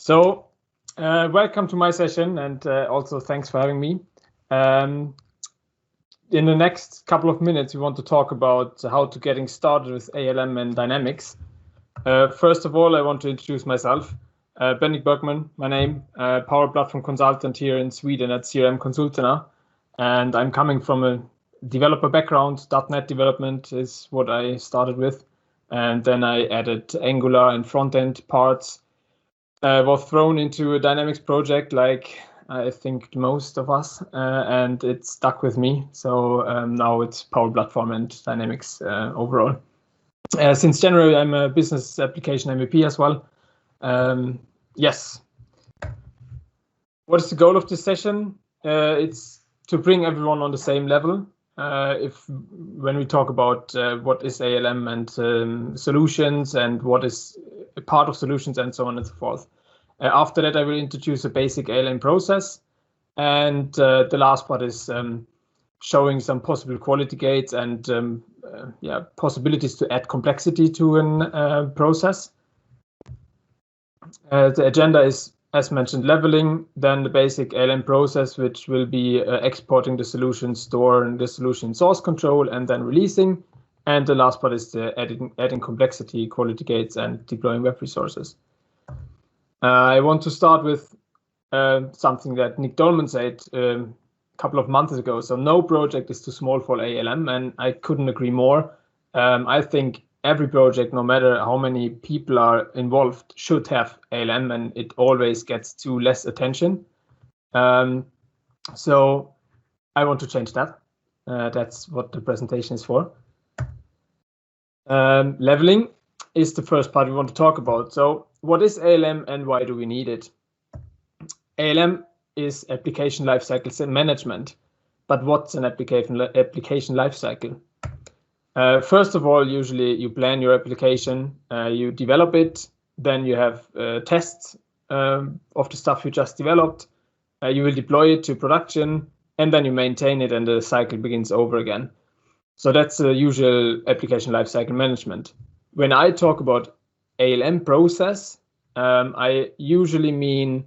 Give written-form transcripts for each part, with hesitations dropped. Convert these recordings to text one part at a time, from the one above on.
Welcome to my session, and also thanks for having me. In the next couple of minutes, we want to talk about how to getting started with ALM and Dynamics. First of all, I want to introduce myself. Bergmann, my name, Power Platform consultant here in Sweden at CRM Consulterna, and I'm coming from a developer background. .NET development is what I started with, and then I added Angular and front-end parts. Was thrown into a Dynamics project, like I think most of us, and it stuck with me. So now it's Power Platform and Dynamics overall. Since January, I'm a business application MVP as well. Yes. What is the goal of this session? It's to bring everyone on the same level. When we talk about what is ALM and solutions and what is a part of solutions and so on and so forth. After that, I will introduce a basic ALM process, and the last part is showing some possible quality gates and possibilities to add complexity to a process. The agenda is, as mentioned, leveling, then the basic ALM process, which will be exporting the solution, storing the solution source control, and then releasing. And the last part is the adding complexity, quality gates, and deploying web resources. I want to start with something that Nick Dolman said a couple of months ago. So no project is too small for ALM, and I couldn't agree more. I think every project, no matter how many people are involved, should have ALM, and it always gets too less attention. So I want to change that. That's what the presentation is for. Leveling is the first part we want to talk about. So what is ALM and why do we need it? ALM is application lifecycle management, but what's an application lifecycle? First of all, usually you plan your application, you develop it, then you have tests of the stuff you just developed, you will deploy it to production, and then you maintain it and the cycle begins over again. So that's the usual application lifecycle management. When I talk about ALM process, I usually mean,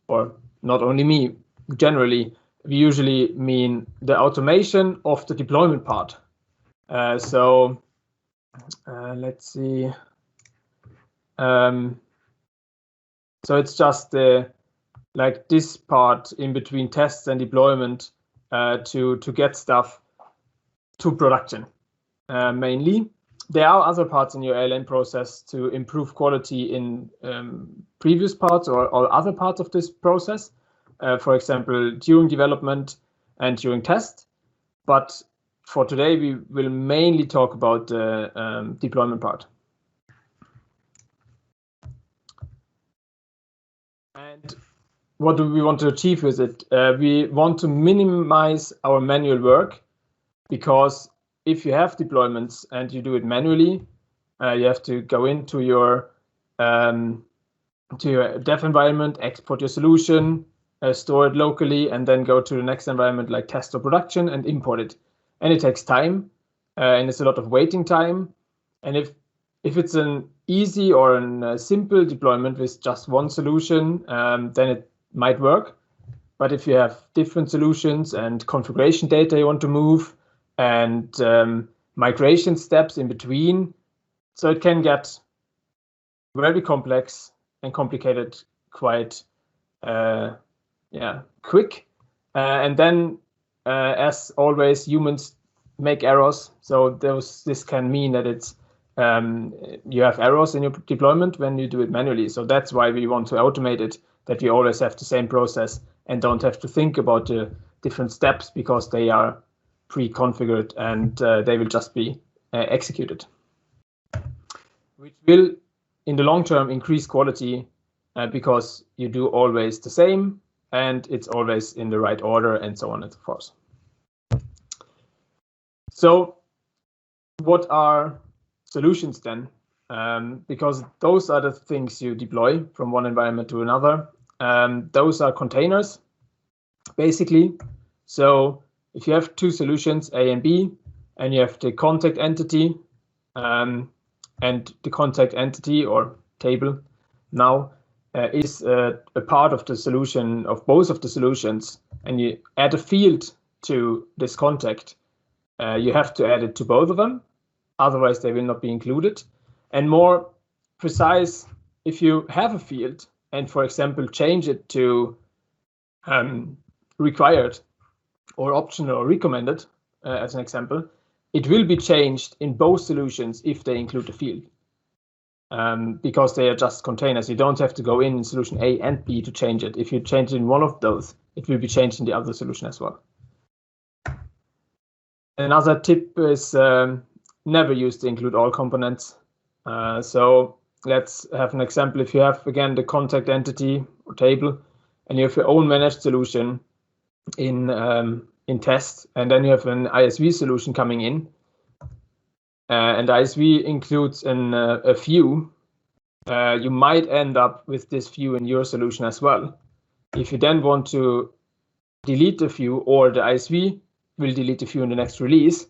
or not only me, generally, we usually mean the automation of the deployment part. Let's see. So it's just like this part in between tests and deployment to get stuff to production. Mainly, there are other parts in your ALM process to improve quality in previous parts or other parts of this process. For example, during development and during test. But for today, we will mainly talk about the deployment part. And what do we want to achieve with it? We want to minimize our manual work, because if you have deployments and you do it manually, you have to go into your dev environment, export your solution, store it locally, and then go to the next environment like test or production and import it. And it takes time, and it's a lot of waiting time. And if it's an easy or a simple deployment with just one solution, then it might work. But if you have different solutions and configuration data you want to move, and migration steps in between, so it can get very complex and complicated quite quick. And then as always, humans make errors, so this can mean that it's you have errors in your deployment when you do it manually. So that's why we want to automate it, that we always have the same process and don't have to think about the different steps, because they are pre-configured and they will just be executed, which will in the long term increase quality because you do always the same and it's always in the right order and so on and so forth. So what are solutions then? Because those are the things you deploy from one environment to another. Those are containers, basically. So if you have two solutions, A and B, and you have the contact entity and the contact entity or table now, is a part of the solution of both of the solutions, and you add a field to this contact, you have to add it to both of them, otherwise they will not be included. And more precise, if you have a field and, for example, change it to required or optional or recommended, as an example, it will be changed in both solutions if they include the field. Because they are just containers. You don't have to go in solution A and B to change it. If you change it in one of those, it will be changed in the other solution as well. Another tip is never use the include all components. So let's have an example. If you have, again, the contact entity or table, and you have your own managed solution in test, and then you have an ISV solution coming in, and ISV includes a view, you might end up with this view in your solution as well. If you then want to delete the view, or the ISV will delete the view in the next release,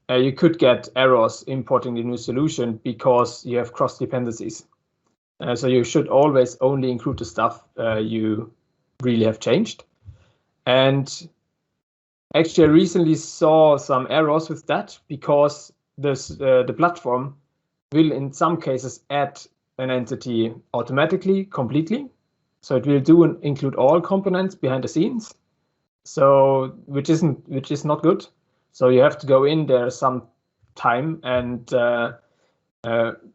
you could get errors importing the new solution because you have cross dependencies. So you should always only include the stuff you really have changed. And actually, I recently saw some errors with that because the platform will, in some cases, add an entity automatically, completely. So it will include all components behind the scenes. So which is not good. So you have to go in there some time and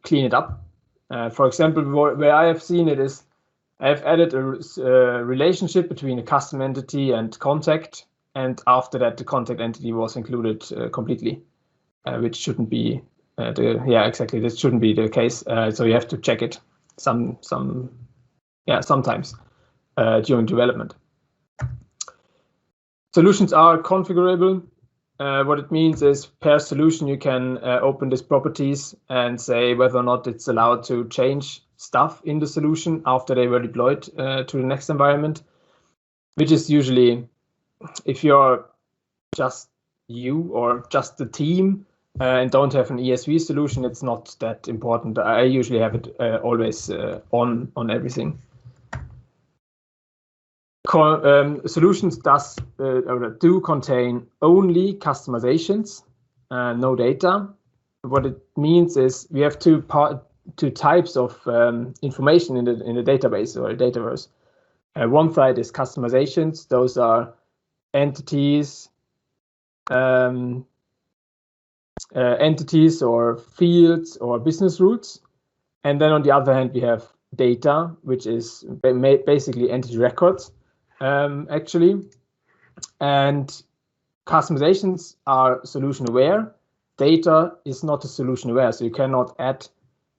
clean it up. For example, where I have seen it is I have added a relationship between a custom entity and contact, and after that the contact entity was included completely, which shouldn't be this shouldn't be the case. So you have to check it sometimes during development. Solutions are configurable. What it means is per solution you can open these properties and say whether or not it's allowed to change stuff in the solution after they were deployed to the next environment, which is usually, if you're just you or just the team and don't have an ESV solution, it's not that important. I usually have it always on everything. Solutions do contain only customizations, no data. What it means is we have two types of information in the database or Dataverse. One side is customizations. Those are entities, or fields or business routes. And then on the other hand, we have data, which is basically entity records. Actually, and customizations are solution aware. Data is not a solution aware, so you cannot add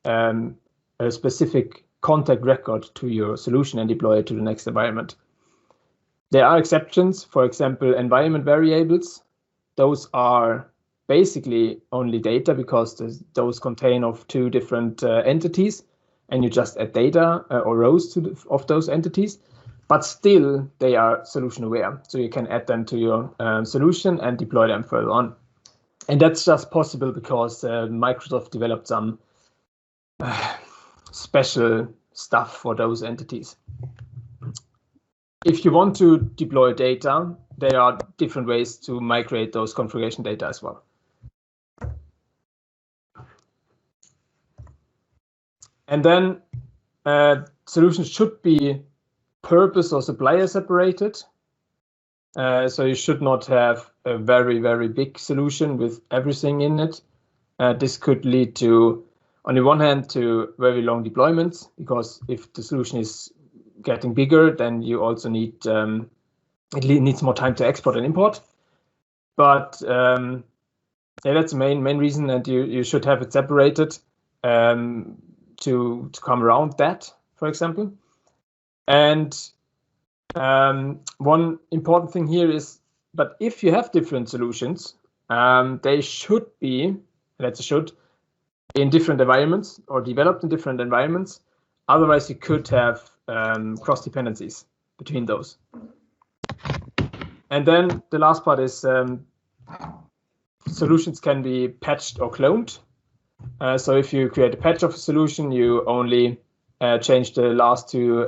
a specific contact record to your solution and deploy it to the next environment. There are exceptions, for example, environment variables. Those are basically only data because those contain of two different entities, and you just add data or rows of those entities. But still, they are solution aware, so you can add them to your solution and deploy them further on. And that's just possible because Microsoft developed some special stuff for those entities. If you want to deploy data, there are different ways to migrate those configuration data as well. And then solutions should be purpose or supplier separated. So you should not have a very, very big solution with everything in it. This could lead to, on the one hand, to very long deployments, because if the solution is getting bigger, then you also need, it needs more time to export and import. But that's the main reason, and you should have it separated to come around that, for example. And one important thing here is, but if you have different solutions, they should be, in different environments or developed in different environments. Otherwise, you could have cross dependencies between those. And then the last part is solutions can be patched or cloned. So if you create a patch of a solution, you only change the last two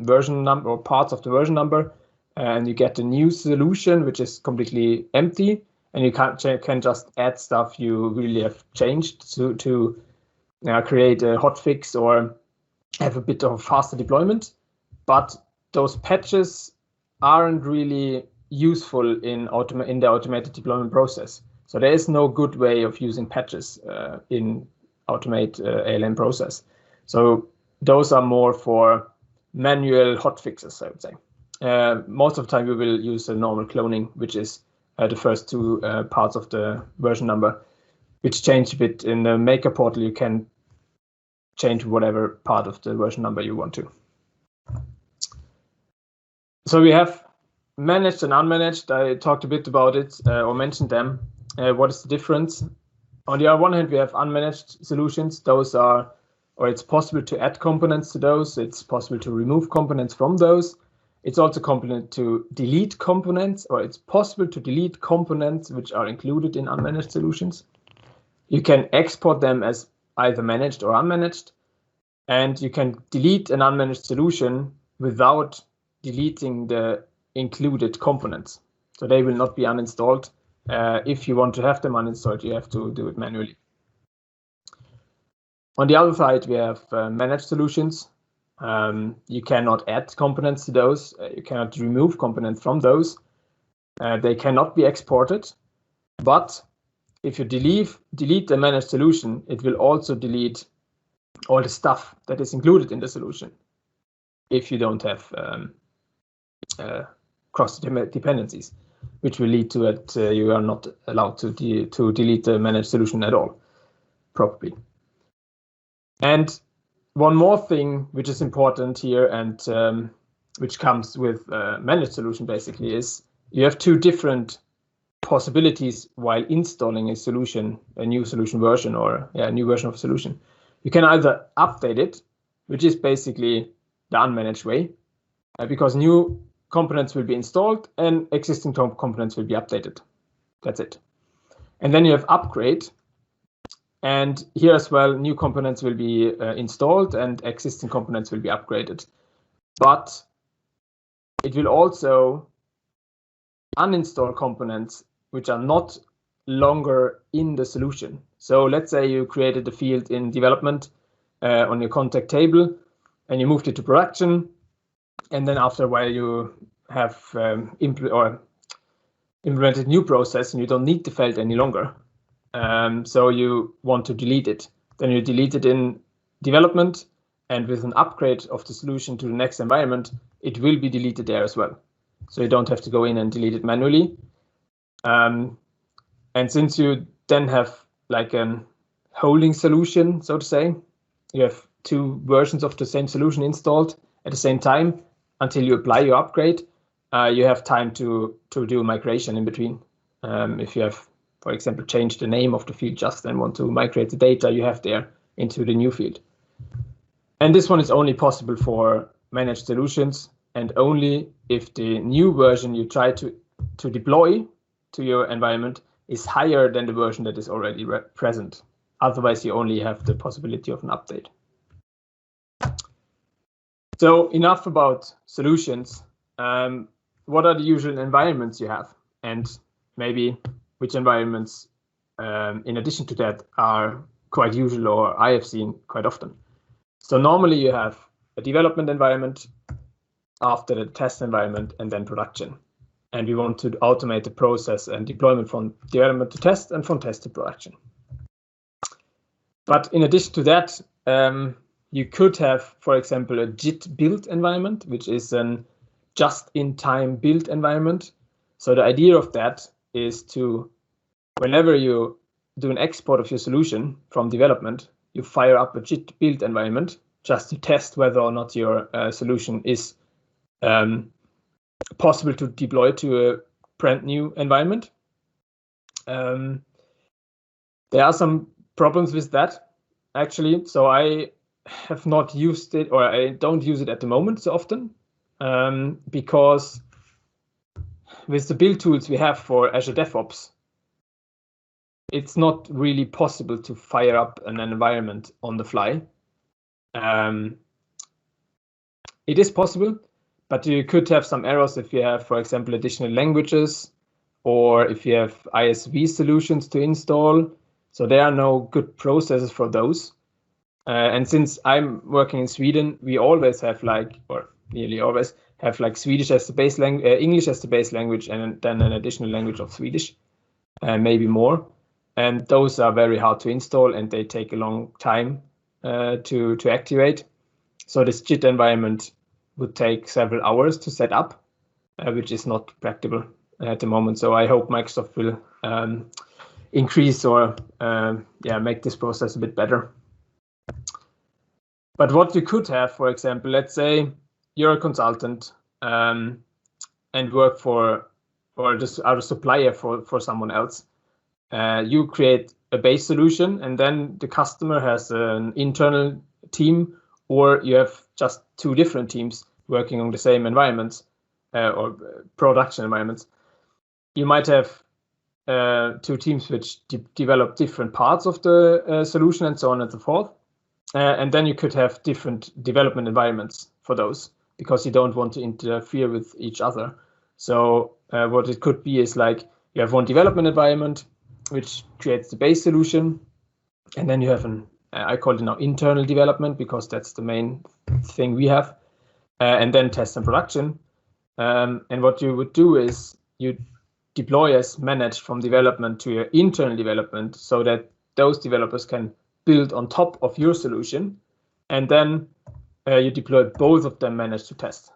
version number or parts of the version number, and you get a new solution which is completely empty, and you can just add stuff you really have changed to create a hotfix or have a bit of faster deployment. But those patches aren't really useful in the automated deployment process. So there is no good way of using patches in automate ALM process. So those are more for manual hotfixes, I would say. Most of the time we will use a normal cloning, which is the first two parts of the version number, which change a bit. In the maker portal, you can change whatever part of the version number you want to. So we have managed and unmanaged. I talked a bit about it or mentioned them. What is the difference? On the one hand, we have unmanaged solutions. Those are, or it's possible to add components to those. It's possible to remove components from those. It's also possible to delete components, or it's possible to delete components which are included in unmanaged solutions. You can export them as either managed or unmanaged, and you can delete an unmanaged solution without deleting the included components. So they will not be uninstalled. If you want to have them uninstalled, you have to do it manually. On the other side, we have managed solutions. You cannot add components to those. You cannot remove components from those. They cannot be exported. But if you delete the managed solution, it will also delete all the stuff that is included in the solution if you don't have cross dependencies, which will lead to that you are not allowed to delete the managed solution at all, probably. And one more thing which is important here, and which comes with managed solution basically, is you have two different possibilities while installing a solution, a new solution version, or a new version of a solution. You can either update it, which is basically the unmanaged way, because new components will be installed and existing components will be updated. That's it. And then you have upgrade. And here as well, new components will be installed and existing components will be upgraded. But it will also uninstall components which are not longer in the solution. So let's say you created a field in development on your contact table and you moved it to production. And then after a while you have implemented new process and you don't need the field any longer. So you want to delete it. Then you delete it in development, and with an upgrade of the solution to the next environment, it will be deleted there as well. So you don't have to go in and delete it manually. And since you then have like a holding solution, so to say, you have two versions of the same solution installed at the same time until you apply your upgrade. You have time to do migration in between. If you have, for example, change the name of the field just and want to migrate the data you have there into the new field. And this one is only possible for managed solutions, and only if the new version you try to deploy to your environment is higher than the version that is already present. Otherwise, you only have the possibility of an update. So enough about solutions. What are the usual environments you have? And maybe which environments, in addition to that, are quite usual or I have seen quite often. So normally you have a development environment, after the test environment, and then production. And we want to automate the process and deployment from development to test and from test to production. But in addition to that, you could have, for example, a JIT build environment, which is an just-in-time build environment. So the idea of that is to, whenever you do an export of your solution from development, you fire up a JIT build environment just to test whether or not your solution is possible to deploy to a brand new environment. There are some problems with that, actually. So I have not used it, or I don't use it at the moment so often, because with the build tools we have for Azure DevOps, it's not really possible to fire up an environment on the fly. It is possible, but you could have some errors if you have, for example, additional languages, or if you have ISV solutions to install. So there are no good processes for those. And since I'm working in Sweden, we always have or nearly always have Swedish as the base language, English as the base language, and then an additional language of Swedish, maybe more. And those are very hard to install, and they take a long time to activate. So this JIT environment would take several hours to set up, which is not practical at the moment. So I hope Microsoft will increase or make this process a bit better. But what you could have, for example, let's say you're a consultant and work for, or just are a supplier for someone else. You create a base solution, and then the customer has an internal team, or you have just two different teams working on the same environments or production environments. You might have two teams which develop different parts of the solution and so on and so forth. And then you could have different development environments for those, because you don't want to interfere with each other. So what it could be is you have one development environment which creates the base solution, and then you have I call it now internal development, because that's the main thing we have, and then test and production. And what you would do is you deploy as managed from development to your internal development, so that those developers can build on top of your solution, and then you deploy both of them managed to test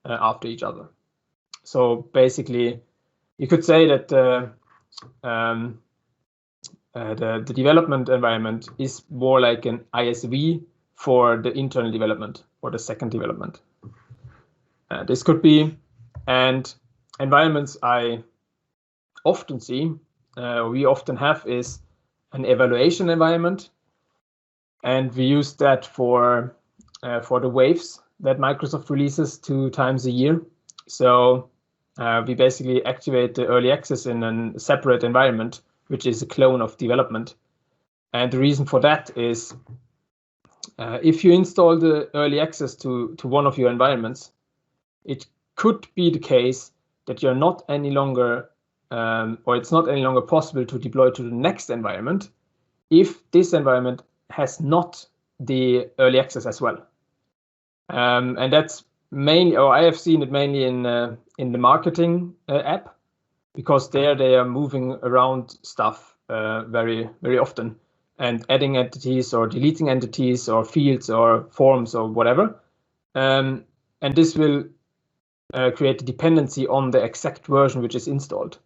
after each other. So basically, you could say that the development environment is more like an ISV for the internal development or the second development. This could be, and environments I often see, we often have, is an evaluation environment. And we use that for the waves that Microsoft releases 2 times a year. So we basically activate the early access in a separate environment, which is a clone of development. And the reason for that is if you install the early access to one of your environments, it could be the case that you're not any longer, or it's not any longer possible to deploy to the next environment if this environment has not the early access as well. And that's mainly, or I have seen it mainly in the marketing app, because there they are moving around stuff very, very often, and adding entities or deleting entities or fields or forms or whatever. And this will create a dependency on the exact version which is installed.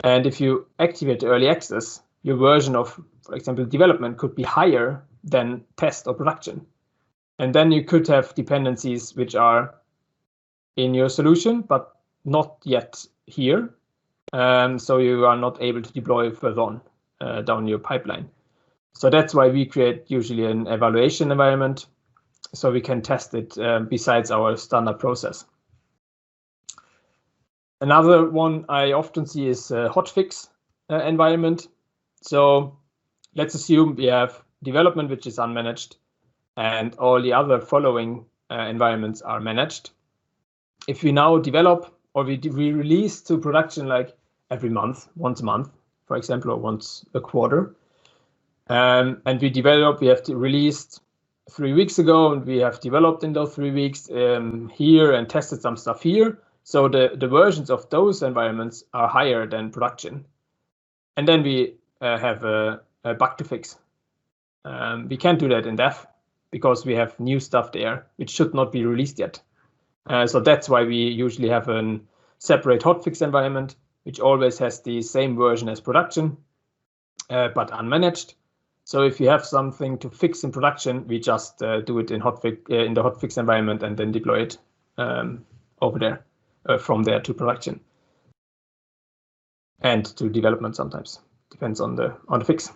And if you activate the early access, your version of, for example, development could be higher than test or production. And then you could have dependencies which are in your solution, but not yet here. So you are not able to deploy further on down your pipeline. So that's why we create usually an evaluation environment, so we can test it besides our standard process. Another one I often see is a hotfix environment. So let's assume we have development which is unmanaged, and all the other following environments are managed. If we now develop, or we release to production every month, once a month, for example, or once a quarter, and we have released 3 weeks ago, and we have developed in those 3 weeks here and tested some stuff here. So the versions of those environments are higher than production. And then we have a bug to fix. We can't do that in dev because we have new stuff there which should not be released yet. So that's why we usually have a separate hotfix environment, which always has the same version as production, but unmanaged. So if you have something to fix in production, we just do it in the hotfix environment and then deploy it over there, from there to production and to development sometimes. Depends on the fix.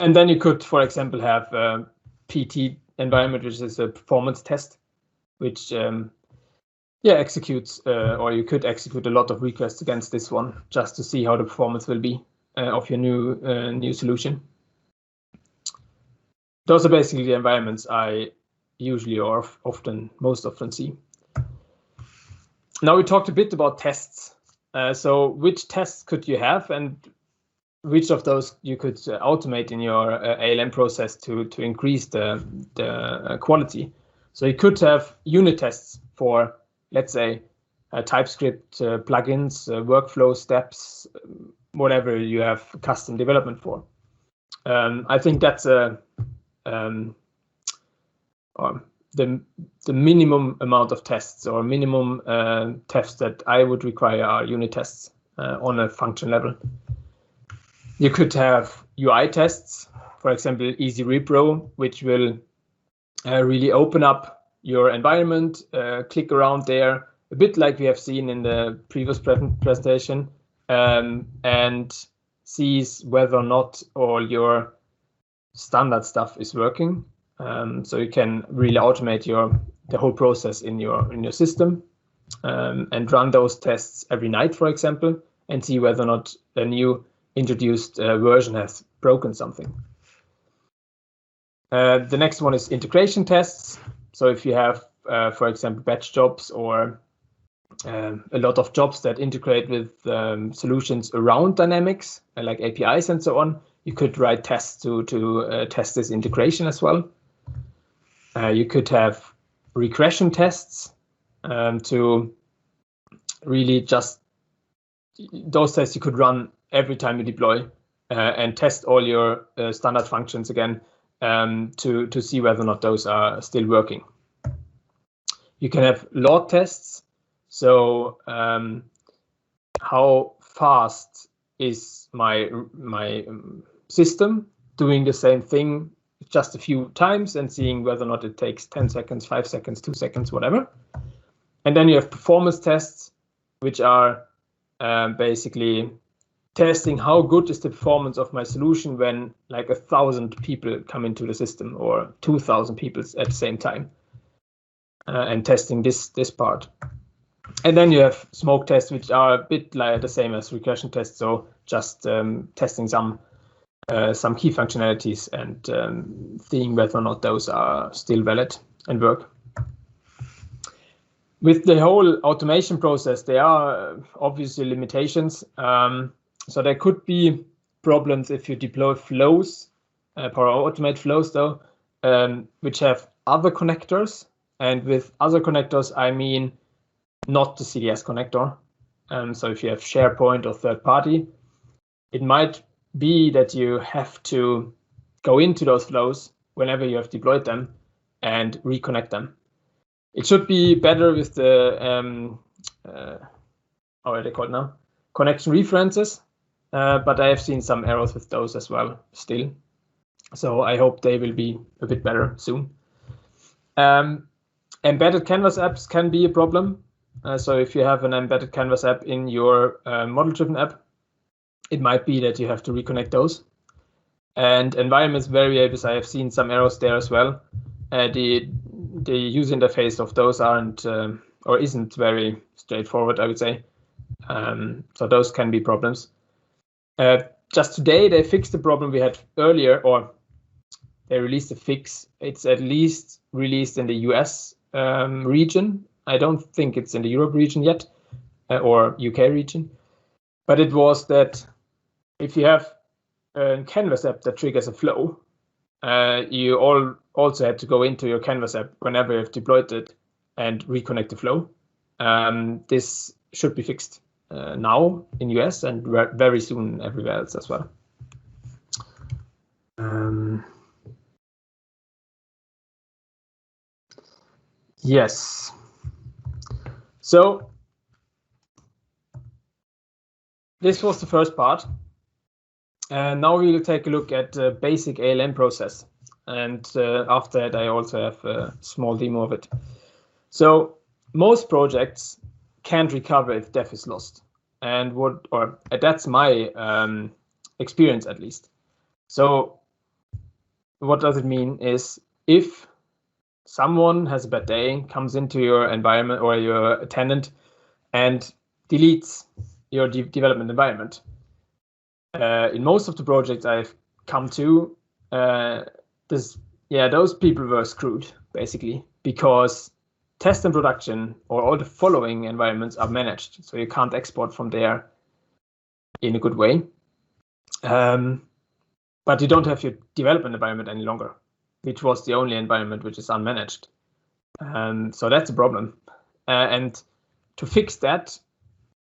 And then you could, for example, have a PT environment, which is a performance test, which executes, or you could execute a lot of requests against this one just to see how the performance will be of your new solution. Those are basically the environments I usually or often, most often see. Now we talked a bit about tests. So which tests could you have, and which of those you could automate in your ALM process to increase the quality? So you could have unit tests for, let's say, TypeScript plugins, workflow steps, whatever you have custom development for. I think that's the minimum amount of tests, or minimum tests that I would require are unit tests on a function level. You could have UI tests, for example, Easy Repro, which will really open up your environment, click around there, a bit like we have seen in the previous presentation, and sees whether or not all your standard stuff is working. So you can really automate the whole process in your system, and run those tests every night, for example, and see whether or not a new introduced version has broken something. The next one is integration tests. So if you have, for example, batch jobs or a lot of jobs that integrate with solutions around Dynamics, like APIs and so on, you could write tests to test this integration as well. You could have regression tests to really just, those tests you could run every time you deploy and test all your standard functions again to see whether or not those are still working. You can have log tests. So how fast is my system doing the same thing just a few times, and seeing whether or not it takes 10 seconds, 5 seconds, 2 seconds, whatever. And then you have performance tests, which are basically testing how good is the performance of my solution when like 1,000 people come into the system, or 2,000 people at the same time, and testing this part. And then you have smoke tests, which are a bit like the same as regression tests, so just testing some key functionalities and seeing whether or not those are still valid and work. With the whole automation process, there are obviously limitations. So there could be problems if you deploy flows, Power Automate flows though, which have other connectors. And with other connectors, I mean not the CDS connector. So if you have SharePoint or third party, it might be that you have to go into those flows whenever you have deployed them and reconnect them. It should be better with the how are they called now? Connection references, but I have seen some errors with those as well still. So I hope they will be a bit better soon. Embedded Canvas apps can be a problem. So if you have an embedded Canvas app in your model-driven app, it might be that you have to reconnect those. And environments variables, I have seen some errors there as well. The user interface of those aren't or isn't very straightforward, I would say. So those can be problems. Just today, they fixed the problem we had earlier, or they released a fix. It's at least released in the US region. I don't think it's in the Europe region yet, or UK region. But it was that if you have a Canvas app that triggers a flow, you also had to go into your Canvas app whenever you've deployed it and reconnect the flow. This should be fixed now in US and very soon everywhere else as well. Yes. So this was the first part. And now we will take a look at the basic ALM process. And after that, I also have a small demo of it. So most projects can't recover if dev is lost. And that's my experience at least. So what does it mean is if someone has a bad day, comes into your environment or your tenant and deletes your development environment. In most of the projects I've come to, this yeah, those people were screwed basically, because test and production or all the following environments are managed, so you can't export from there in a good way. But you don't have your development environment any longer, which was the only environment which is unmanaged. So that's a problem. And to fix that,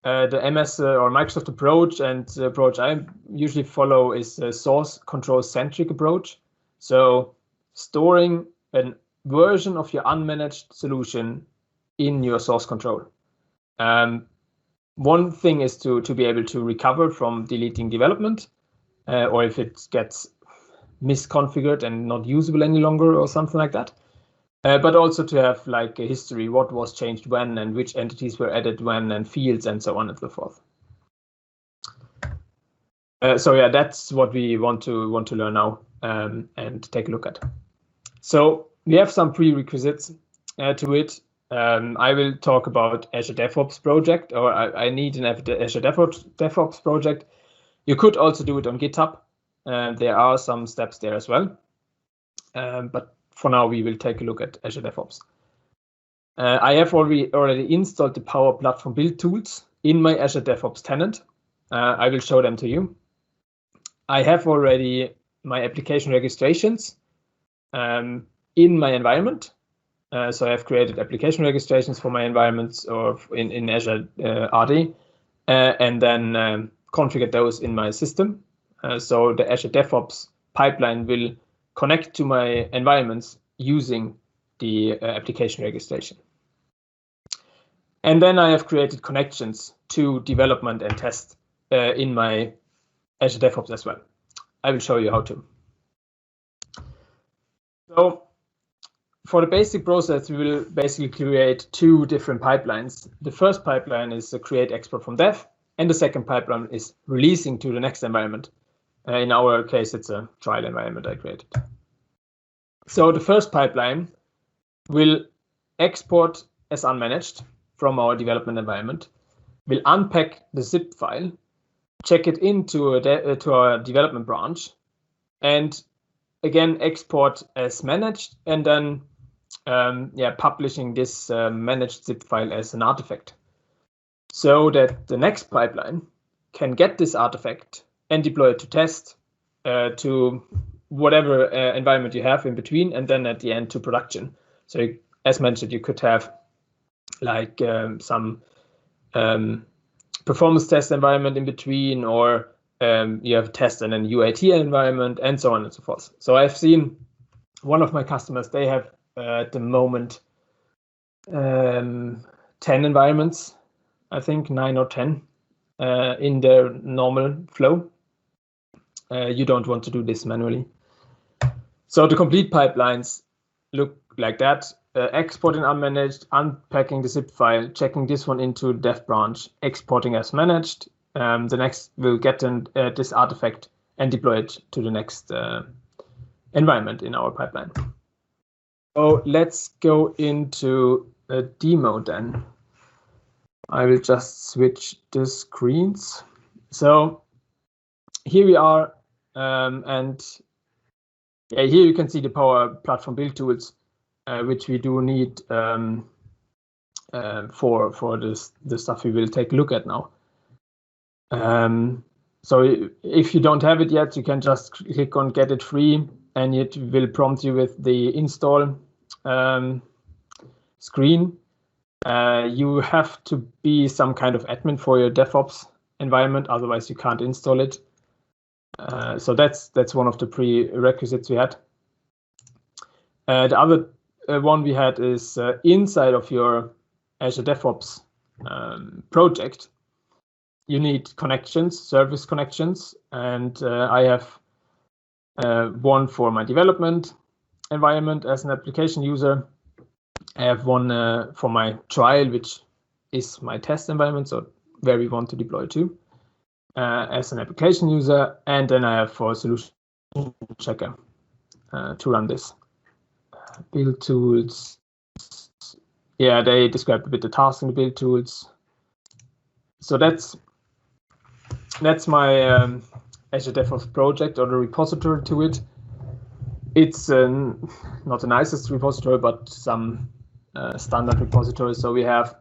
the MS or Microsoft approach, and the approach I usually follow, is a source control centric approach. So storing a version of your unmanaged solution in your source control. One thing is to be able to recover from deleting development, or if it gets misconfigured and not usable any longer or something like that. But also to have like a history, what was changed when and which entities were added when and fields and so on and so forth. So yeah, that's what we want to learn now and take a look at. So we have some prerequisites to it. I will talk about Azure DevOps project, or I need an Azure DevOps project. You could also do it on GitHub. There are some steps there as well. But for now, we will take a look at Azure DevOps. I have already installed the Power Platform build tools in my Azure DevOps tenant. I will show them to you. I have already my application registrations in my environment. So I have created application registrations for my environments or in Azure RD, and then configured those in my system. So the Azure DevOps pipeline will connect to my environments using the application registration. And then I have created connections to development and test in my Azure DevOps as well. I will show you how to. So for the basic process, we will basically create two different pipelines. The first pipeline is a create export from dev, and the second pipeline is releasing to the next environment. In our case, it's a trial environment I created. So the first pipeline will export as unmanaged from our development environment, will unpack the zip file, check it into to our development branch, and again export as managed, and then publishing this managed zip file as an artifact, so that the next pipeline can get this artifact and deploy it to test, to whatever environment you have in between, and then at the end to production. So as mentioned, you could have like some performance test environment in between, or you have test and then UAT environment, and so on and so forth. So I've seen one of my customers, they have at the moment 10 environments, I think 9 or 10 in their normal flow. You don't want to do this manually. So the complete pipelines look like that. Exporting unmanaged, unpacking the zip file, checking this one into dev branch, exporting as managed. The next will get this artifact and deploy it to the next environment in our pipeline. So let's go into a demo then. I will just switch the screens. So here we are, and here you can see the Power Platform build tools, which we do need for the stuff we will take a look at now. So if you don't have it yet, you can just click on Get It Free, and it will prompt you with the install screen. You have to be some kind of admin for your DevOps environment, otherwise you can't install it. So that's one of the prerequisites we had. The other one we had is inside of your Azure DevOps project, you need connections, service connections, and I have one for my development environment as an application user. I have one for my trial, which is my test environment, so where we want to deploy to, as an application user, and then I have for solution checker to run this. Build tools, yeah, they described a bit the tasks in the build tools. So that's my Azure DevOps project, or the repository to it. It's not the nicest repository, but some standard repositories. So we have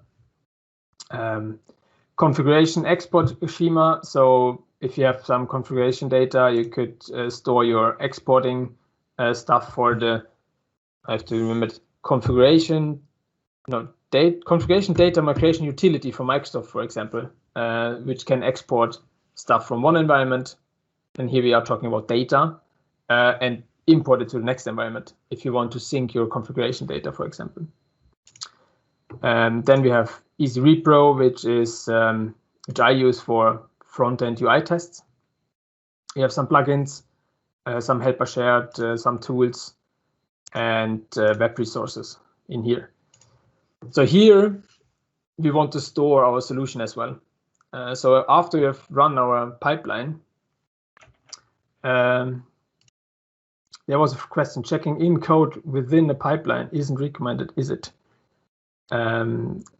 configuration export schema. So if you have some configuration data, you could store your exporting stuff for the, I have to remember, configuration data migration utility for Microsoft, for example, which can export stuff from one environment. And here we are talking about data and import it to the next environment if you want to sync your configuration data, for example. Then we have Easy Repro, which I use for front-end UI tests. We have some plugins, some helper shared, some tools, and web resources in here. So here we want to store our solution as well. So after we have run our pipeline, there was a question: checking in code within the pipeline isn't recommended, is it?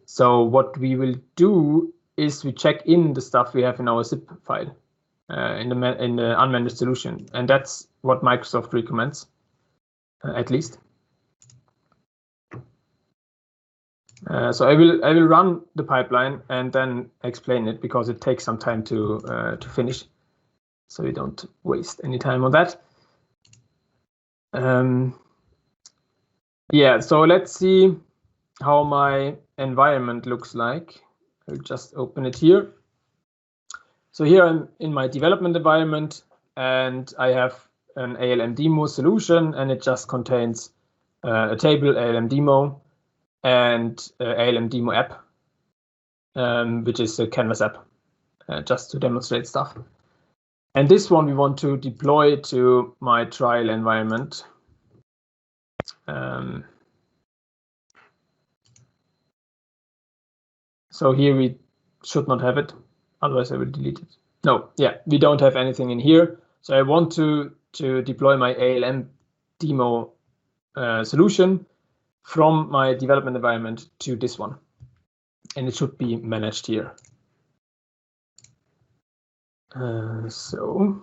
So what we will do is we check in the stuff we have in our zip file in the unmanaged solution, and that's what Microsoft recommends, at least. So I will run the pipeline and then explain it, because it takes some time to finish, so we don't waste any time on that. Yeah, so let's see how my environment looks like. I'll just open it here. So here I'm in my development environment, and I have an ALM demo solution, and it just contains a table, ALM demo, and ALM demo app, which is a Canvas app, just to demonstrate stuff. And this one we want to deploy to my trial environment. So here we should not have it, otherwise I will delete it. No, yeah, we don't have anything in here. So I want to deploy my ALM demo solution from my development environment to this one, and it should be managed here. So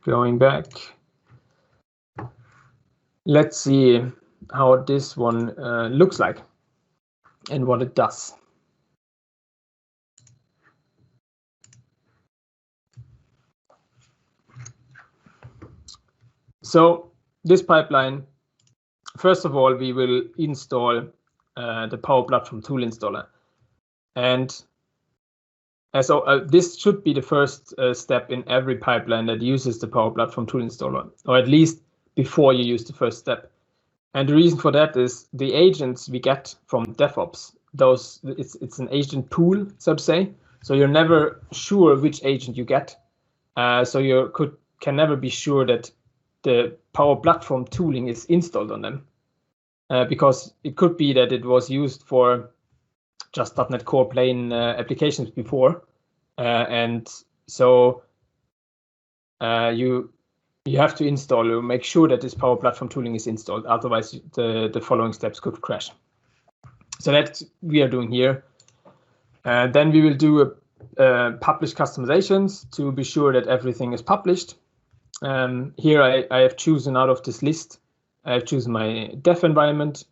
going back, let's see how this one looks like and what it does. So this pipeline, first of all, we will install the Power Platform tool installer. And so this should be the first step in every pipeline that uses the Power Platform tool installer, or at least before you use the first step. And the reason for that is the agents we get from DevOps, it's an agent pool, so to say. So you're never sure which agent you get. So you can never be sure that the Power Platform tooling is installed on them, because it could be that it was used for just .NET Core plain applications before, and so you have to install or make sure that this Power Platform tooling is installed. Otherwise, the following steps could crash. So that's what we are doing here. Then we will do publish customizations to be sure that everything is published. Here I have chosen out of this list, I have chosen my dev environment.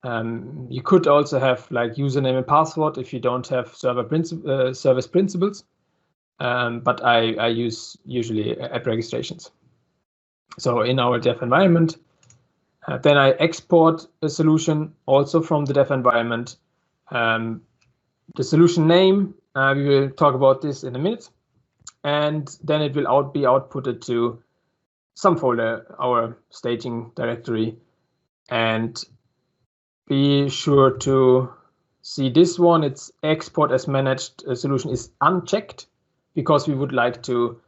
You could also have like username and password if you don't have service principals, but I use usually app registrations. So in our dev environment, then I export a solution also from the dev environment. The solution name, we will talk about this in a minute. And then it will be outputted to some folder, our staging directory. And be sure to see this one. It's export as managed solution is unchecked, because we would like to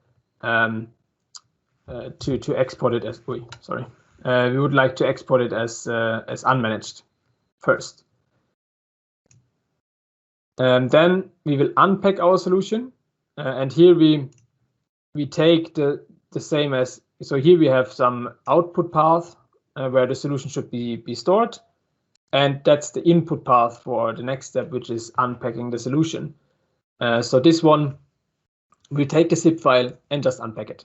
export it as we would like to export it as unmanaged first. And then we will unpack our solution. And here we take the same as, so here we have some output path where the solution should be stored, and that's the input path for the next step, which is unpacking the solution. So this one, we take the zip file and just unpack it.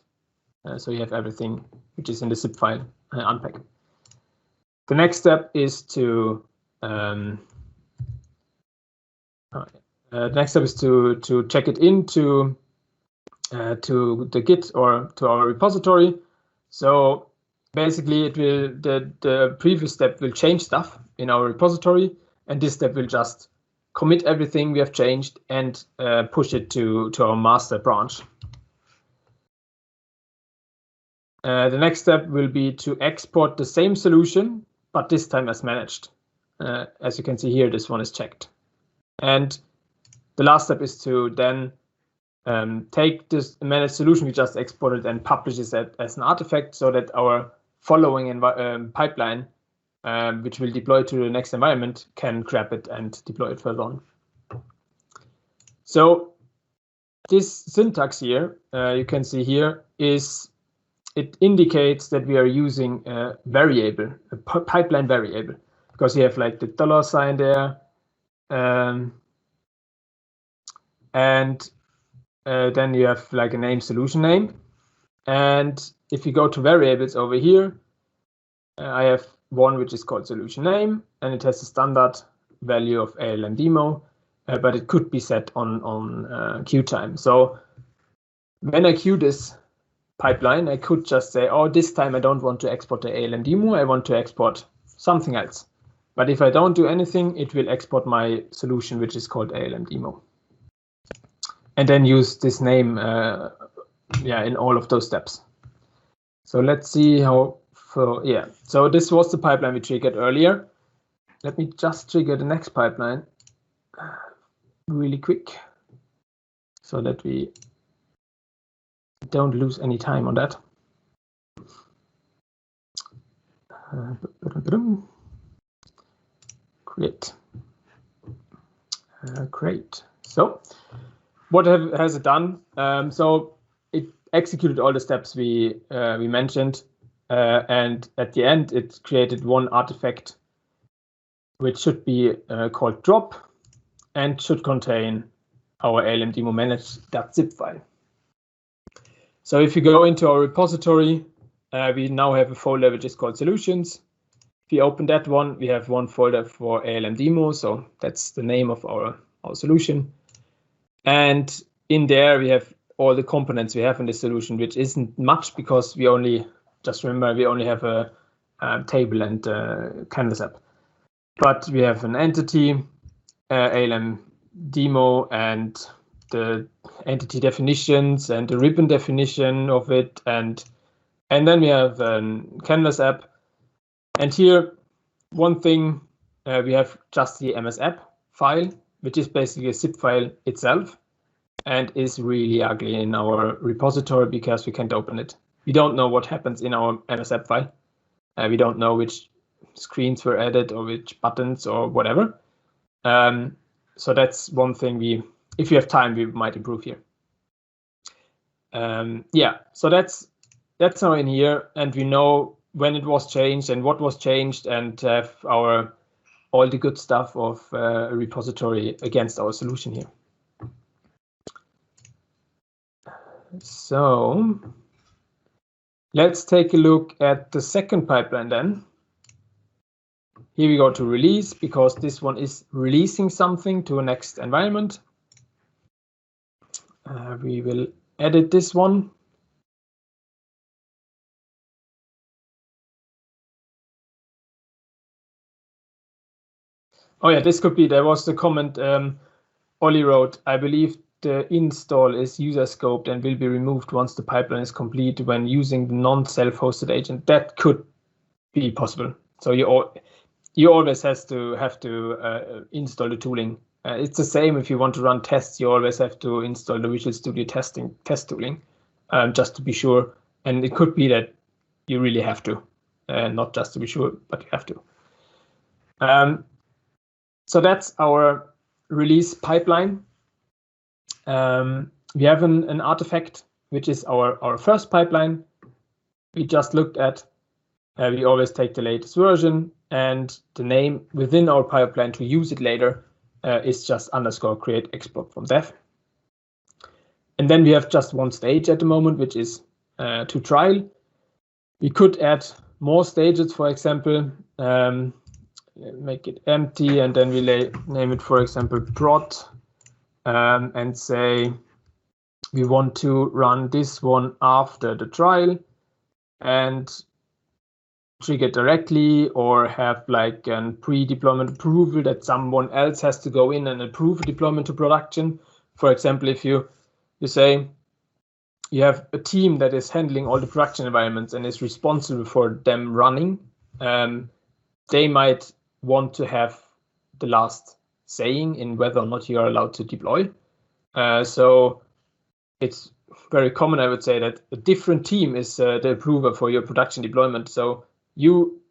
So you have everything which is in the zip file unpack. The next step is to check it into to the Git or to our repository. So basically, the previous step will change stuff in our repository, and this step will just commit everything we have changed and push it to our master branch. The next step will be to export the same solution, but this time as managed. As you can see here, this one is checked. And the last step is to then take this managed solution we just exported and publish it as an artifact so that our following pipeline, which will deploy to the next environment, can grab it and deploy it further on. So this syntax here, you can see here, it indicates that we are using a variable, a pipeline variable, because you have like the $sign there, and then you have like a name, solution name. And if you go to variables over here, I have one which is called solution name, and it has a standard value of ALM demo, but it could be set on queue time. So when I queue this pipeline, I could just say, oh, this time I don't want to export the ALM demo, I want to export something else. But if I don't do anything, it will export my solution, which is called ALM demo. And then use this name in all of those steps. So let's see how so this was the pipeline we triggered earlier. Let me just trigger the next pipeline really quick so that we don't lose any time on that. Great. Great. So what has it done? So it executed all the steps we mentioned, and at the end it created one artifact which should be called drop and should contain our ALM demo managed.zip file. So if you go into our repository, we now have a folder which is called solutions. If you open that one, we have one folder for ALM demo, so that's the name of our solution. And in there we have all the components we have in the solution, which isn't much because we only have a table and canvas app. But we have an entity, ALM demo, and the entity definitions and the ribbon definition of it, and then we have a canvas app. And here, one thing, we have just the MS app file, which is basically a zip file itself, and is really ugly in our repository because we can't open it. We don't know what happens in our MS app file. We don't know which screens were added or which buttons or whatever. So that's one thing if you have time, we might improve here. So that's now in here, and we know when it was changed and what was changed, and have all the good stuff of a repository against our solution here. So let's take a look at the second pipeline then. Here we go to release, because this one is releasing something to a next environment. We will edit this one. Oh yeah, this could be, there was the comment Ollie wrote, I believe the install is user scoped and will be removed once the pipeline is complete when using the non-self-hosted agent. That could be possible. So you always have to install the tooling. It's the same if you want to run tests, you always have to install the Visual Studio test tooling, just to be sure. And it could be that you really have to, not just to be sure, but you have to. So that's our release pipeline. We have an artifact, which is our first pipeline we just looked at. We always take the latest version, and the name within our pipeline to use it later is just _create export from dev. And then we have just one stage at the moment, which is to trial. We could add more stages, for example, make it empty, and then we name it, for example, prod, and say we want to run this one after the trial and trigger directly, or have like a pre-deployment approval that someone else has to go in and approve deployment to production. For example, if you say you have a team that is handling all the production environments and is responsible for them running, they might want to have the last saying in whether or not you are allowed to deploy. So it's very common, I would say, that a different team is the approver for your production deployment. So you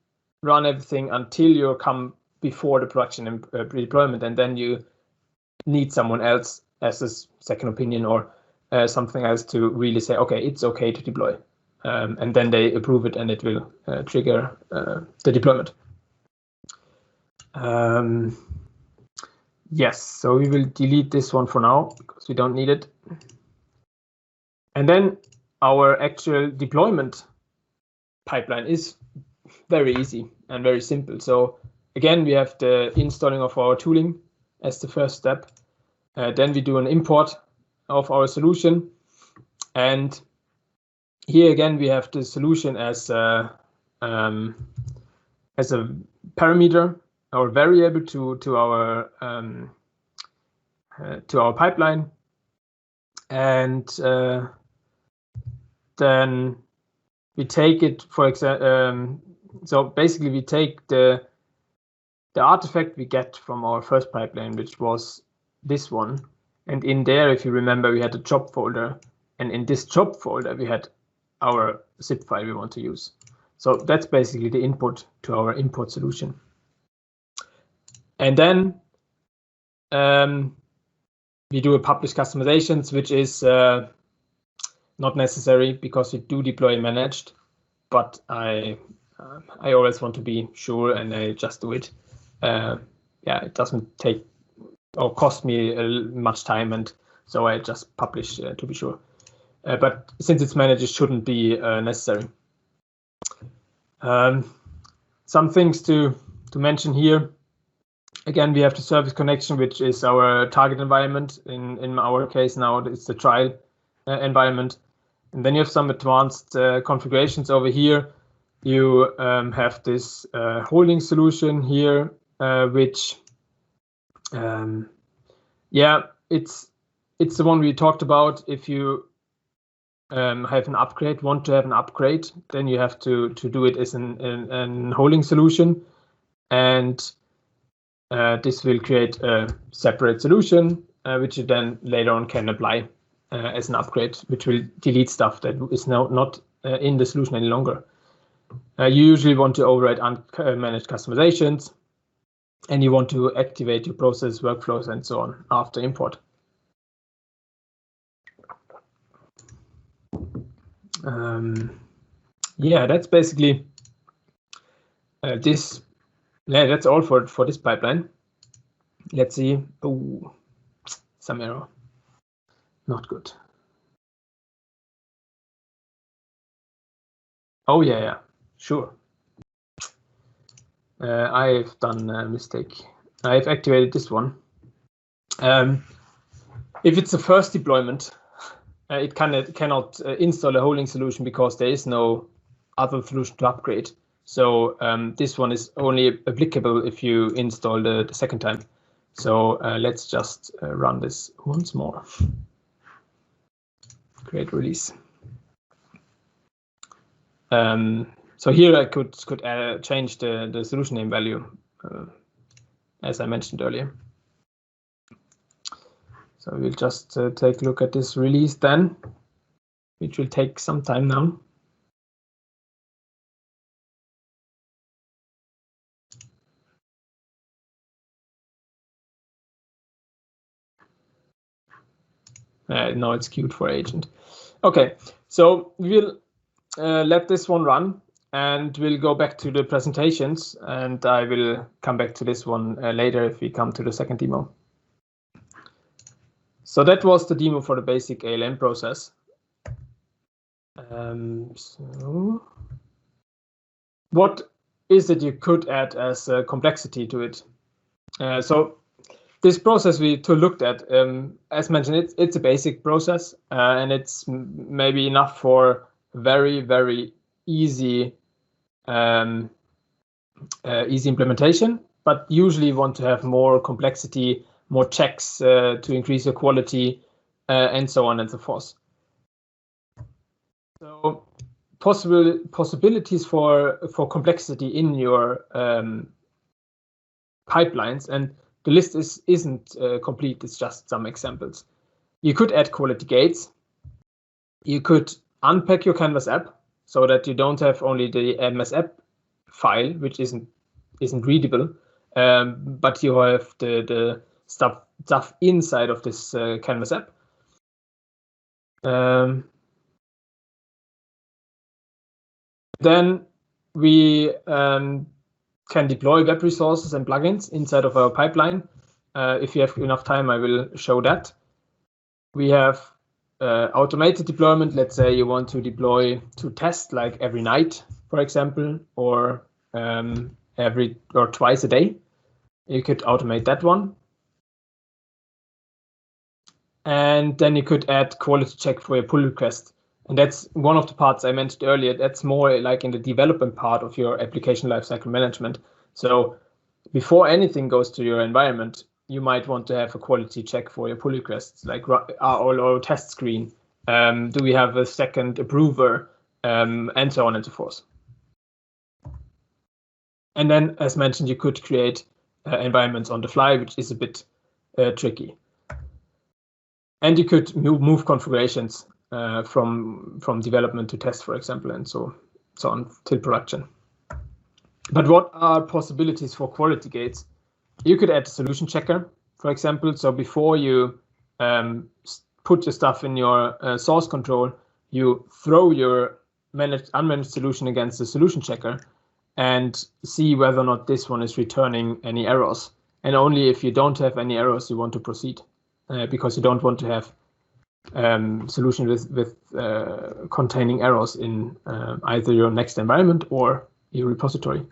run everything until you come before the production deployment, and then you need someone else as a second opinion or something else to really say, okay, it's okay to deploy. And then they approve it, and it will trigger the deployment. Yes, so we will delete this one for now because we don't need it. And then our actual deployment pipeline is very easy and very simple. So again, we have the installing of our tooling as the first step. Then we do an import of our solution. And here again, we have the solution as a parameter or variable to our pipeline. And then we take it, for example, so basically we take the artifact we get from our first pipeline, which was this one. And in there, if you remember, we had a job folder. And in this job folder, we had our zip file we want to use. So that's basically the input to our import solution. And then we do a publish customizations, which is not necessary because we do deploy managed, but I always want to be sure, and I just do it. Yeah, it doesn't take or cost me much time, and so I just publish to be sure. But since it's managed, it shouldn't be necessary. Some things to mention here. Again, we have the service connection, which is our target environment. In our case now, it's the trial environment. And then you have some advanced configurations over here. You have this holding solution here, which, yeah, it's the one we talked about. If you have an upgrade, want to have an upgrade, then you have to do it as an holding solution. And this will create a separate solution, which you then later on can apply as an upgrade, which will delete stuff that is now not in the solution any longer. You usually want to override unmanaged customizations, and you want to activate your process workflows and so on after import. Yeah, that's basically this. Yeah, that's all for this pipeline. Let's see. Oh, some error. Not good. Oh, yeah, sure. I've done a mistake. I've activated this one. If it's the first deployment, it cannot install a holding solution because there is no other solution to upgrade. So this one is only applicable if you install the second time. So let's just run this once more. Create release. So here I could change the solution name value, as I mentioned earlier. So we'll just take a look at this release then, which will take some time now. Now it's queued for agent. Okay, so we'll let this one run, and we'll go back to the presentations, and I will come back to this one later if we come to the second demo. So that was the demo for the basic ALM process. So what is it you could add as complexity to it? So this process we looked at, as mentioned, it's a basic process, and it's maybe enough for very, very easy easy implementation, but usually you want to have more complexity, more checks to increase your quality, and so on and so forth. So possibilities for complexity in your pipelines, and the list isn't complete. It's just some examples. You could add quality gates. You could unpack your Canvas app so that you don't have only the MS app file, which isn't readable, but you have the stuff inside of this Canvas app. Then we can deploy web resources and plugins inside of our pipeline. If you have enough time, I will show that. We have automated deployment. Let's say you want to deploy to test like every night, for example, or twice a day. You could automate that one. And then you could add quality check for your pull request. And that's one of the parts I mentioned earlier. That's more like in the development part of your application lifecycle management. So before anything goes to your environment, you might want to have a quality check for your pull requests, like or test screen. Do we have a second approver, and so on and so forth. And then, as mentioned, you could create environments on the fly, which is a bit tricky. And you could move configurations from development to test, for example, and so on till production. But what are possibilities for quality gates? You could add a solution checker, for example. So before you put your stuff in your source control, you throw your unmanaged solution against the solution checker and see whether or not this one is returning any errors. And only if you don't have any errors, you want to proceed, because you don't want to have solution with containing errors in either your next environment or your repository.